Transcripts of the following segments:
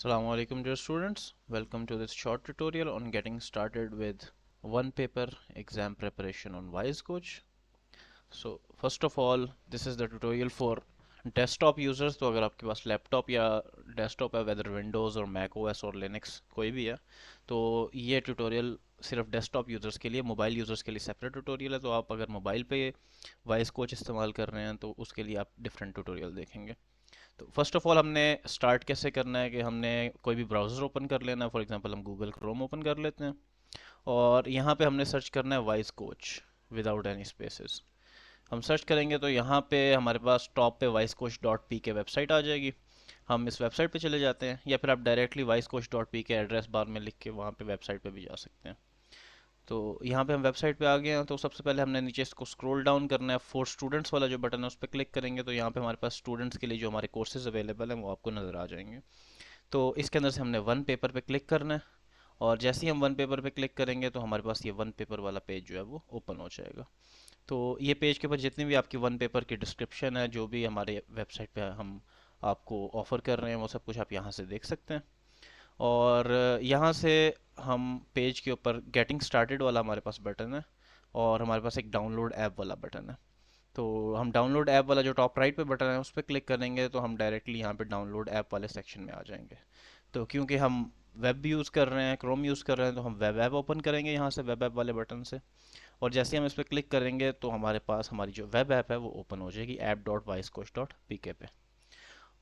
Assalamu alaikum dear students. Welcome to this short tutorial on getting started with one paper exam preparation on Wise Coach. So first of all, this is the tutorial for desktop users. तो अगर आपके पास laptop या desktop है, weather Windows और Mac OS और Linux कोई भी है, तो ये ट्यूटोरियल सिर्फ डेस्कटॉप यूज़र्स के लिए, मोबाइल यूज़र्स के लिए सेपरेट ट्यूटोरियल है। तो आप अगर मोबाइल पे वॉइस कोच इस्तेमाल कर रहे हैं तो उसके लिए आप डिफरेंट ट्यूटोरियल देखेंगे। तो फर्स्ट ऑफ ऑल हमने स्टार्ट कैसे करना है कि हमने कोई भी ब्राउज़र ओपन कर लेना है। फॉर एग्जांपल हम गूगल क्रोम ओपन कर लेते हैं और यहाँ पे हमने सर्च करना है voice coach without any spaces. हम सर्च करेंगे तो यहाँ पे हमारे पास टॉप पे वॉइस कोच डॉट पी के वेबसाइट आ जाएगी। हम इस वेबसाइट पे चले जाते हैं या फिर आप directly voice coach dot P के एड्रेस बार में लिख के वहाँ पे वेबसाइट पे भी जा सकते हैं। तो यहाँ पे हम वेबसाइट पे आ गए हैं। तो सबसे पहले हमने नीचे इसको स्क्रॉल डाउन करना है। फॉर स्टूडेंट्स वाला जो बटन है उस पर क्लिक करेंगे तो यहाँ पे हमारे पास स्टूडेंट्स के लिए जो हमारे कोर्सेज अवेलेबल हैं वो आपको नज़र आ जाएंगे। तो इसके अंदर से हमने वन पेपर पे क्लिक करना है और जैसे ही हम वन पेपर पे क्लिक करेंगे तो हमारे पास ये वन पेपर वाला पेज जो है वो ओपन हो जाएगा। तो ये पेज के ऊपर जितनी भी आपकी वन पेपर की डिस्क्रिप्शन है, जो भी हमारे वेबसाइट पे हम आपको ऑफ़र कर रहे हैं, वो सब कुछ आप यहाँ से देख सकते हैं। और यहाँ से हम पेज के ऊपर गेटिंग स्टार्टेड वाला हमारे पास बटन है और हमारे पास एक डाउनलोड ऐप वाला बटन है। तो हम डाउनलोड ऐप वाला जो टॉप राइट पे बटन है उस पर क्लिक करेंगे तो हम डायरेक्टली यहाँ पे डाउनलोड ऐप वाले सेक्शन में आ जाएंगे। तो क्योंकि हम वेब भी यूज़ कर रहे हैं, क्रोम यूज़ कर रहे हैं, तो हम वेब ऐप ओपन करेंगे यहाँ से वेब ऐप वाले बटन से। और जैसे ही हम इस पर क्लिक करेंगे तो हमारे पास हमारी जो वेब ऐप है वो ओपन हो जाएगी app dot vice coach dot P के पे।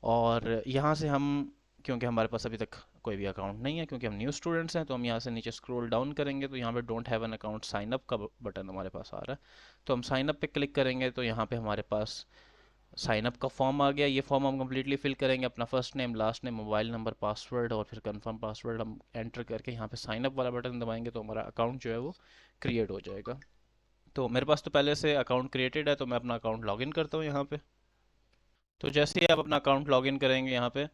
और यहाँ से हम, क्योंकि हमारे पास अभी तक कोई भी अकाउंट नहीं है, क्योंकि हम न्यू स्टूडेंट्स हैं, तो हम यहाँ से नीचे स्क्रॉल डाउन करेंगे तो यहाँ पे don't have an account sign up का बटन हमारे पास आ रहा है। तो हम साइन अप पे क्लिक करेंगे तो यहाँ पे हमारे पास साइन अप का फॉर्म आ गया। ये फॉर्म हम कम्प्लीटली फिल करेंगे, अपना first name, last name, mobile number, password और फिर कंफर्म पासवर्ड हम एंटर करके यहाँ पे साइन अप वाला बटन दबाएंगे तो हमारा अकाउंट जो है वो क्रिएट हो जाएगा। तो मेरे पास तो पहले से अकाउंट क्रिएटेड है तो मैं अपना अकाउंट लॉगिन करता हूँ यहाँ पे। तो जैसे ही आप अपना अकाउंट लॉगिन करेंगे यहाँ पे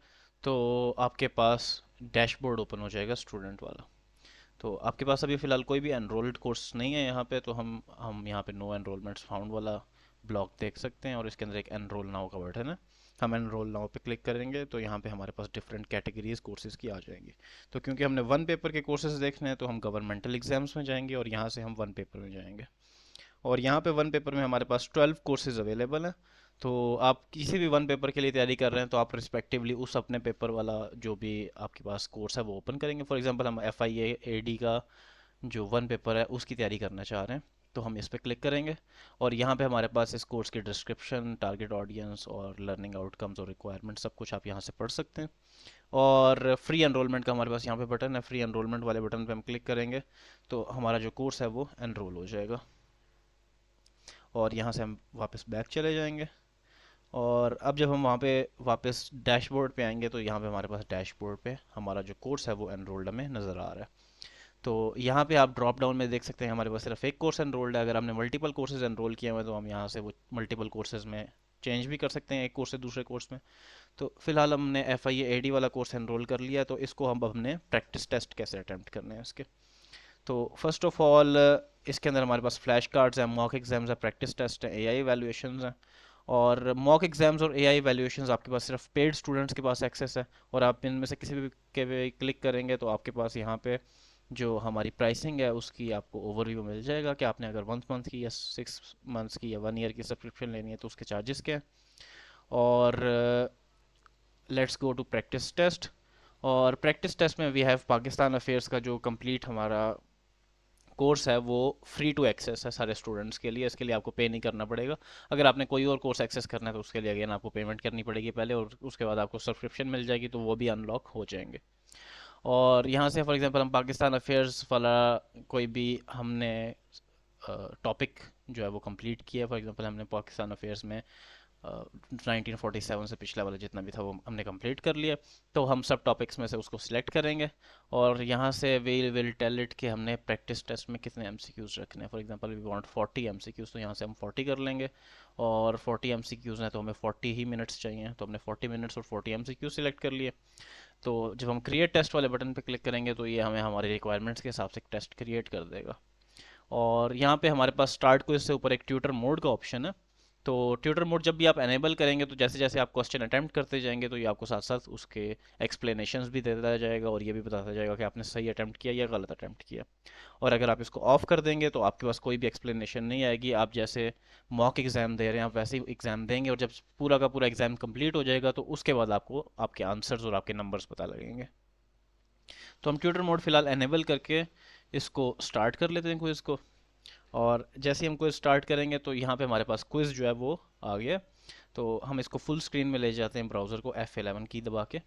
तो आपके पास डैशबोर्ड ओपन हो जाएगा स्टूडेंट वाला। तो आपके पास अभी फ़िलहाल कोई भी एनरोल्ड कोर्स नहीं है यहाँ पे, तो हम यहाँ पे नो एनरोलमेंट्स फाउंड वाला ब्लॉक देख सकते हैं और इसके अंदर एक एनरोल नाउ का बटन है। हम एनरोल नाउ पे क्लिक करेंगे तो यहाँ पे हमारे पास डिफरेंट कैटेगरीज कोर्सेज की आ जाएंगी। तो क्योंकि हमने वन पेपर के कोर्सेज देखने हैं तो हम गवर्नमेंटल एग्जाम्स में जाएंगे और यहाँ से हम वन पेपर में जाएंगे। और यहाँ पे वन पेपर में हमारे पास 12 कोर्सेज अवेलेबल हैं। तो आप किसी भी वन पेपर के लिए तैयारी कर रहे हैं तो आप रिस्पेक्टिवली उस अपने पेपर वाला जो भी आपके पास कोर्स है वो ओपन करेंगे। फॉर एग्जांपल हम एफ आई ए डी का जो वन पेपर है उसकी तैयारी करना चाह रहे हैं तो हम इस पर क्लिक करेंगे और यहाँ पे हमारे पास इस कोर्स की डिस्क्रिप्शन, टारगेट ऑडियंस और लर्निंग आउटकम्स और रिक्वायरमेंट सब कुछ आप यहाँ से पढ़ सकते हैं। और फ्री एनरोलमेंट का हमारे पास यहाँ पे बटन है। फ्री एनरोलमेंट वाले बटन पे हम क्लिक करेंगे तो हमारा जो कोर्स है वो एनरोल हो जाएगा। और यहाँ से हम वापस बैक चले जाएंगे और अब जब हम वहाँ पे वापस डैशबोर्ड पे आएंगे तो यहाँ पे हमारे पास डैशबोर्ड पे हमारा जो कोर्स है वो एनरोल्ड हमें नज़र आ रहा है। तो यहाँ पे आप ड्रॉप डाउन में देख सकते हैं हमारे पास सिर्फ एक कोर्स एनरोल्ड है। अगर हमने मल्टीपल कोर्सेज एनरोल किए हुए हैं तो हम यहाँ से वो मल्टीपल कोर्सेज में चेंज भी कर सकते हैं एक कोर्स से दूसरे कोर्स में। तो फिलहाल हमने एफ आई ए डी वाला कोर्स एनरोल कर लिया तो इसको हम हमने प्रैक्टिस टेस्ट कैसे अटैम्प्ट करने हैं इसके। तो फर्स्ट ऑफ ऑल इसके अंदर हमारे पास फ्लैश कार्ड्स हैं, मॉक एग्जाम्स हैं, प्रैक्टिस टेस्ट हैं, एआई वैल्यूएशंस हैं। और मॉक एग्जाम्स और एआई वैल्यूएशंस आपके पास सिर्फ पेड स्टूडेंट्स के पास एक्सेस है और आप इनमें से किसी भी के भी क्लिक करेंगे तो आपके पास यहाँ पे जो हमारी प्राइसिंग है उसकी आपको ओवरव्यू मिल जाएगा कि आपने अगर 1 मंथ की या 6 मंथ्स की या 1 ईयर की सब्सक्रिप्शन लेनी है तो उसके चार्जेस क्या हैं। और let's go to practice test. और प्रैक्टिस टेस्ट में वी हैव पाकिस्तान अफेयर्स का जो कंप्लीट हमारा कोर्स है वो फ्री टू एक्सेस है सारे स्टूडेंट्स के लिए। इसके लिए आपको पे नहीं करना पड़ेगा। अगर आपने कोई और कोर्स एक्सेस करना है तो उसके लिए अगेन आपको पेमेंट करनी पड़ेगी पहले और उसके बाद आपको सब्सक्रिप्शन मिल जाएगी तो वो भी अनलॉक हो जाएंगे। और यहाँ से फॉर एग्जांपल हम पाकिस्तान अफेयर्स वाला कोई भी हमने टॉपिक जो है वो कंप्लीट किया। फॉर एग्जांपल हमने पाकिस्तान अफेयर्स में 1947 से पिछला वाला जितना भी था वो हमने कंप्लीट कर लिया। तो हम सब टॉपिक्स में से उसको सिलेक्ट करेंगे और यहाँ से वी विल टेल इट कि हमने प्रैक्टिस टेस्ट में कितने एमसीक्यूज रखने हैं। For example we want 40 MCQs तो यहाँ से हम 40 कर लेंगे और 40 एमसीक्यूज हैं तो हमें 40 ही मिनट्स चाहिए तो हमने 40 मिनट्स और 40 एमसीक्यूज सिलेक्ट कर लिए। तो जब हम क्रिएट टेस्ट वाले बटन पे क्लिक करेंगे तो ये हमें हमारे रिक्वायरमेंट्स के हिसाब से एक टेस्ट क्रिएट कर देगा। और यहाँ पे हमारे पास स्टार्ट क्विज से ऊपर एक ट्यूटर मोड का ऑप्शन है। तो ट्यूटर मोड जब भी आप एनेबल करेंगे तो जैसे जैसे आप क्वेश्चन अटेम्प्ट करते जाएंगे तो ये आपको साथ साथ उसके एक्सप्लेनेशंस भी देता जाएगा और ये भी बताता जाएगा कि आपने सही अटेम्प्ट किया या गलत अटेम्प्ट किया। और अगर आप इसको ऑफ कर देंगे तो आपके पास कोई भी एक्सप्लेनेशन नहीं आएगी। आप जैसे मॉक एग्जाम दे रहे हैं आप वैसे ही एग्जाम देंगे और जब पूरा का पूरा एग्जाम कंप्लीट हो जाएगा तो उसके बाद आपको आपके आंसर्स और आपके नंबर्स पता लगेंगे। तो हम ट्यूटर मोड फिलहाल एनेबल करके इसको स्टार्ट कर लेते हैं क्विज को। और जैसे ही हम क्विज स्टार्ट करेंगे तो यहाँ पे हमारे पास क्विज जो है वो आ गया। तो हम इसको फुल स्क्रीन में ले जाते हैं ब्राउज़र को F11 की दबा के।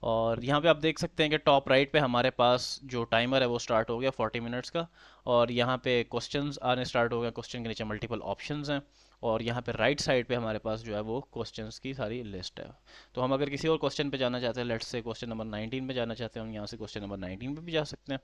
और यहाँ पे आप देख सकते हैं कि टॉप राइट पे हमारे पास जो टाइमर है वो स्टार्ट हो गया 40 मिनट्स का। और यहाँ पे क्वेश्चंस आने स्टार्ट हो गए, क्वेश्चन के नीचे मल्टीपल ऑप्शंस हैं। और यहाँ पे राइट साइड पे हमारे पास जो है वो क्वेश्चंस की सारी लिस्ट है। तो हम अगर किसी और क्वेश्चन पे जाना चाहते हैं, लेट्स से क्वेश्चन नंबर 19 पे जाना चाहते हैं, हम यहाँ से क्वेश्चन नंबर 19 पे भी जा सकते हैं।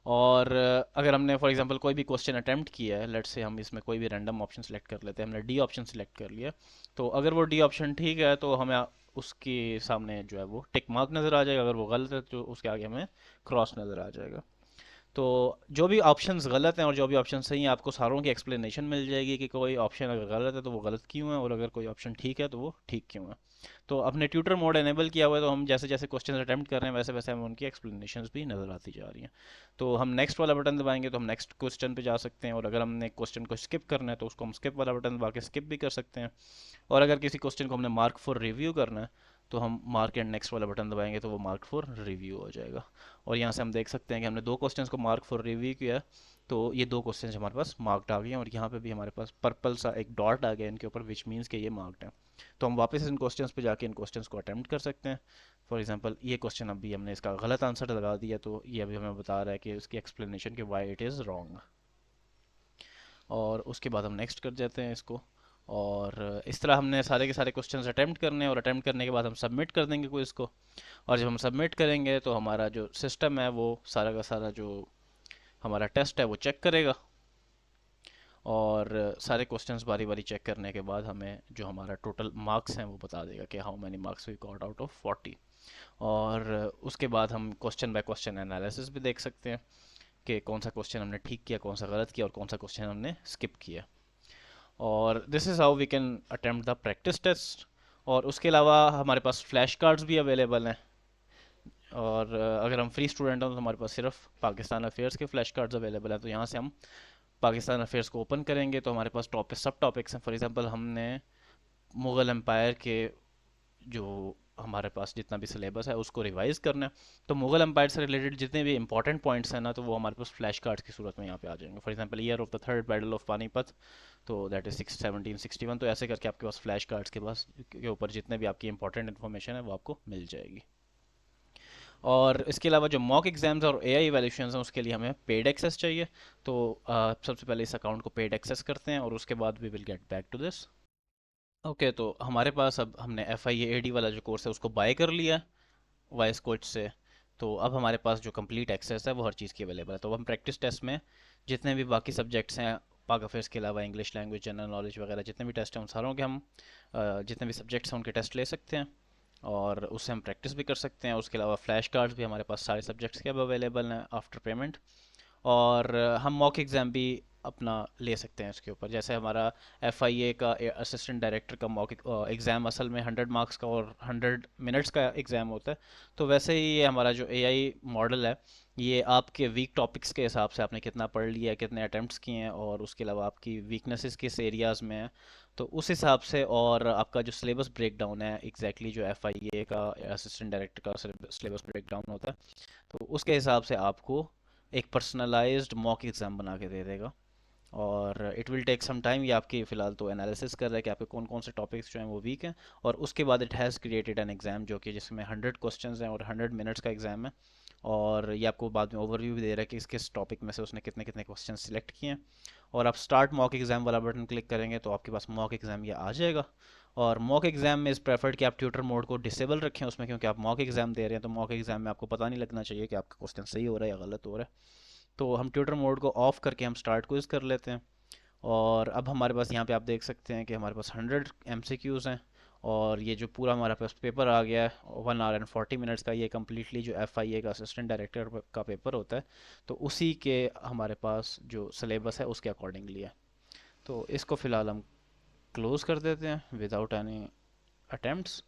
और अगर हमने फॉर एग्जांपल कोई भी क्वेश्चन अटेम्प्ट किया है, लेट्स से हम इसमें कोई भी रैंडम ऑप्शन सेलेक्ट कर लेते हैं, हमने डी ऑप्शन सेलेक्ट कर लिया। तो अगर वो डी ऑप्शन ठीक है तो हमें उसके सामने जो है वो टिक मार्क नज़र आ जाएगा। अगर वो गलत है तो उसके आगे हमें क्रॉस नज़र आ जाएगा। तो जो भी ऑप्शंस गलत हैं और जो भी ऑप्शन सही हैं आपको सारों की एक्सप्लेनेशन मिल जाएगी कि कोई ऑप्शन अगर गलत है तो वो गलत क्यों है और अगर कोई ऑप्शन ठीक है तो वो ठीक क्यों है। तो अपने ट्यूटर मोड एनेबल किया हुआ है तो हम जैसे जैसे क्वेश्चन अटेम्प्ट कर रहे हैं वैसे वैसे हमें उनकी एक्सप्लेनेशंस भी नज़र आती जा रही हैं। तो हम नेक्स्ट वाला बटन दबाएंगे तो हम नेक्स्ट क्वेश्चन पे जा सकते हैं। और अगर हमने क्वेश्चन को स्किप करना है तो उसको हम स्किप वाला बटन दबा के स्किप भी कर सकते हैं। और अगर किसी क्वेश्चन को हमने मार्क फॉर रिव्यू करना है तो हम मार्क एंड नेक्स्ट वाला बटन दबाएंगे तो वो मार्क फॉर रिव्यू हो जाएगा। और यहाँ से हम देख सकते हैं कि हमने दो क्वेश्चंस को मार्क फॉर रिव्यू किया है। तो ये दो क्वेश्चंस हमारे पास मार्क्ड आ गए हैं और यहाँ पे भी हमारे पास पर्पल सा एक डॉट आ गया इनके ऊपर, विच मीन्स कि ये मार्क्ड है। तो हम वापस इन क्वेश्चंस पे जाके इन क्वेश्चंस को अटेम्प्ट कर सकते हैं। फॉर एग्जांपल ये क्वेश्चन अभी हमने इसका गलत आंसर लगा दिया तो ये अभी हमें बता रहा है कि इसकी एक्सप्लेनेशन कि वाई इट इज़ रॉन्ग। और उसके बाद हम नेक्स्ट कर जाते हैं इसको। और इस तरह हमने सारे के सारे क्वेश्चंस अटेम्प्ट करने हैं और अटेम्प्ट करने के बाद हम सबमिट कर देंगे क्विज को। और जब हम सबमिट करेंगे तो हमारा जो सिस्टम है वो सारा का सारा जो हमारा टेस्ट है वो चेक करेगा। और सारे क्वेश्चंस बारी बारी चेक करने के बाद हमें जो हमारा टोटल मार्क्स हैं वो बता देगा कि how many marks we got out of 40। और उसके बाद हम क्वेश्चन बाय क्वेश्चन एनालिसिस भी देख सकते हैं कि कौन सा क्वेश्चन हमने ठीक किया, कौन सा गलत किया और कौन सा क्वेश्चन हमने स्किप किया। और this is how we can attempt the practice test. और उसके अलावा हमारे पास फ्लैश कार्ड्स भी अवेलेबल हैं। और अगर हम फ्री स्टूडेंट हों तो हमारे पास सिर्फ पाकिस्तान अफेयर्स के फ्लैश कार्ड्स अवेलेबल हैं। तो यहाँ से हम पाकिस्तान अफेयर्स को ओपन करेंगे तो हमारे पास टॉपिक सब टॉपिक्स हैं। फॉर एग्जांपल हमने मुग़ल एम्पायर के जो हमारे पास जितना भी सिलेबस है उसको रिवाइज करना है। तो मुग़ल एम्पायर से रिलेटेड जितने भी इंपॉर्टेंट पॉइंट्स हैं ना तो वो हमारे पास फ्लैश कार्ड्स की सूरत में यहाँ पे आ जाएंगे। For example year of the third battle of Panipat, तो दैट इज 1761। तो ऐसे करके आपके पास फ्लैश कार्ड्स के पास के ऊपर जितने भी आपकी इंपॉर्टेंट इन्फॉर्मेशन है वो आपको मिल जाएगी। और इसके अलावा जो मॉक एग्जाम्स और एआई इवैल्यूएशंस हैं उसके लिए हमें पेड एक्सेस चाहिए। तो सबसे पहले इस अकाउंट को पेड एक्सेस करते हैं और उसके बाद we will get back to this. Okay, तो हमारे पास अब हमने FIAAD वाला जो कोर्स है उसको बाय कर लिया है वॉइस कोच से। तो अब हमारे पास जो कंप्लीट एक्सेस है वो हर चीज़ की अवेलेबल है। तो हम प्रैक्टिस टेस्ट में जितने भी बाकी सब्जेक्ट्स हैं पाक अफेयर्स के अलावा इंग्लिश लैंग्वेज, जनरल नॉलेज वगैरह जितने भी टेस्ट हैं उन सारों के हम जितने भी सब्जेक्ट्स हैं उनके टेस्ट ले सकते हैं और उससे हम प्रैक्टिस भी कर सकते हैं। उसके अलावा फ्लैश कार्ड्स भी हमारे पास सारे सब्जेक्ट्स के अब अवेलेबल हैं आफ्टर पेमेंट। और हम मॉक एग्ज़ाम भी अपना ले सकते हैं इसके ऊपर। जैसे हमारा FIA का असिस्टेंट डायरेक्टर का मॉक एग्ज़ाम असल में 100 मार्क्स का और 100 मिनट्स का एग्ज़ाम होता है। तो वैसे ही ये हमारा जो AI मॉडल है ये आपके वीक टॉपिक्स के हिसाब से आपने कितना पढ़ लिया है, कितने अटैम्प्ट्स किए हैं और उसके अलावा आपकी वीकनेसेस किस एरियाज़ में है तो उस हिसाब से। और आपका जो सिलेबस ब्रेकडाउन है एग्जैक्टली जो FIA का असिस्टेंट डायरेक्टर का सिलेबस ब्रेकडाउन होता है तो उसके हिसाब से आपको एक पर्सनलाइज्ड मॉक एग्ज़ाम बना के दे देगा। और it will take some time. ये आपकी फ़िलहाल तो एनालिसिस कर रहा है कि आपके कौन कौन से टॉपिक्स जो हैं वो वीक हैं। और उसके बाद it has created an exam जो कि जिसमें 100 क्वेश्चंस हैं और 100 मिनट्स का एग्ज़ाम है। और ये आपको बाद में ओवरव्यू भी दे रहा है कि किस किस टॉपिक में से उसने कितने कितने क्वेश्चन सिलेक्ट किए हैं। और आप स्टार्ट मॉक एग्ज़ाम वाला बटन क्लिक करेंगे तो आपके पास मॉक एग्ज़ाम ये आ जाएगा। और मॉक एग्ज़ाम में इज़ प्रेफर्ड कि आप ट्यूटर मोड को डिसेबल रखें उसमें, क्योंकि आप मॉक एग्ज़ाम दे रहे हैं तो मॉक एग्ज़ाम में आपको पता नहीं लगना चाहिए कि आपका क्वेश्चन सही हो रहा है या गलत हो रहा है। तो हम ट्यूटर मोड को ऑफ़ करके हम स्टार्ट क्विज कर लेते हैं। और अब हमारे पास यहाँ पे आप देख सकते हैं कि हमारे पास 100 MCQs हैं। और ये जो पूरा हमारे पास पेपर आ गया है 1 आवर एंड 40 मिनट्स का, ये कम्प्लीटली जो FIA का असिस्टेंट डायरेक्टर का पेपर होता है तो उसी के हमारे पास जो सिलेबस है उसके अकॉर्डिंगली है। तो इसको फ़िलहाल हम क्लोज़ कर देते हैं विदाउट एनी अटेम्प्ट्स,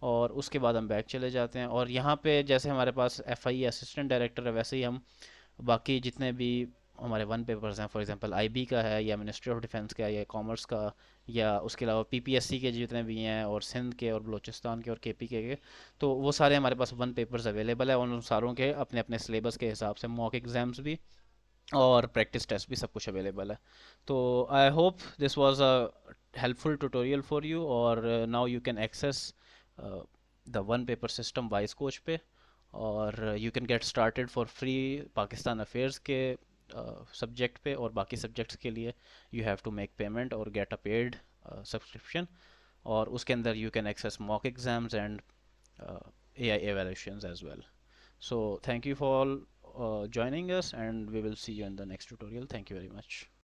और उसके बाद हम बैक चले जाते हैं। और यहाँ पे जैसे हमारे पास एफआई असिस्टेंट डायरेक्टर है, वैसे ही हम बाकी जितने भी हमारे वन पेपर्स हैं, फॉर एग्जांपल आईबी का है, या मिनिस्ट्री ऑफ डिफेंस का है, या कॉमर्स का, या उसके अलावा पीपीएससी के जितने भी हैं, और सिंध के और बलूचिस्तान के और केपी के, तो वो सारे हमारे पास वन पेपर्स अवेलेबल है। उन सारों के अपने अपने सिलेबस के हिसाब से मॉक एग्जाम्स भी और प्रैक्टिस टेस्ट भी सब कुछ अवेलेबल है। तो I hope this was a helpful tutorial for you, और now you can access the one paper system voice coach पे, और you can get started for free Pakistan affairs के सब्जेक्ट पे, और बाकी सब्जेक्ट्स के लिए you have to make payment और गेट अ पेड सब्सक्रिप्शन, और उसके अंदर you can access mock exams and AI evaluations as well. So thank you for joining us, and we will see you in the next tutorial. Thank you very much.